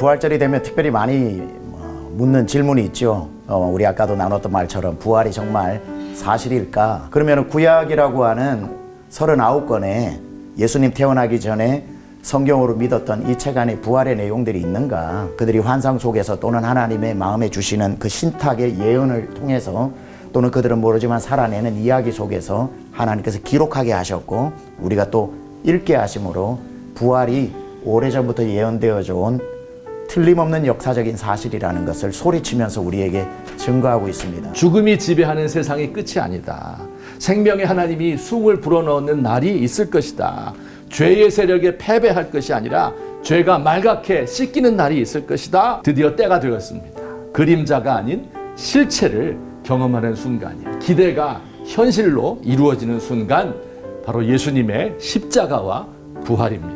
부활절이 되면 특별히 많이 묻는 질문이 있죠. 우리 아까도 나눴던 말처럼 부활이 정말 사실일까? 그러면 구약이라고 하는 39권에 예수님 태어나기 전에 성경으로 믿었던 이 책 안에 부활의 내용들이 있는가? 그들이 환상 속에서 또는 하나님의 마음에 주시는 그 신탁의 예언을 통해서 또는 그들은 모르지만 살아내는 이야기 속에서 하나님께서 기록하게 하셨고 우리가 또 읽게 하심으로 부활이 오래전부터 예언되어져 온 틀림없는 역사적인 사실이라는 것을 소리치면서 우리에게 증거하고 있습니다. 죽음이 지배하는 세상이 끝이 아니다. 생명의 하나님이 숨을 불어넣는 날이 있을 것이다. 죄의 세력에 패배할 것이 아니라 죄가 말갛게 씻기는 날이 있을 것이다. 드디어 때가 되었습니다. 그림자가 아닌 실체를 경험하는 순간이에요. 기대가 현실로 이루어지는 순간, 바로 예수님의 십자가와 부활입니다.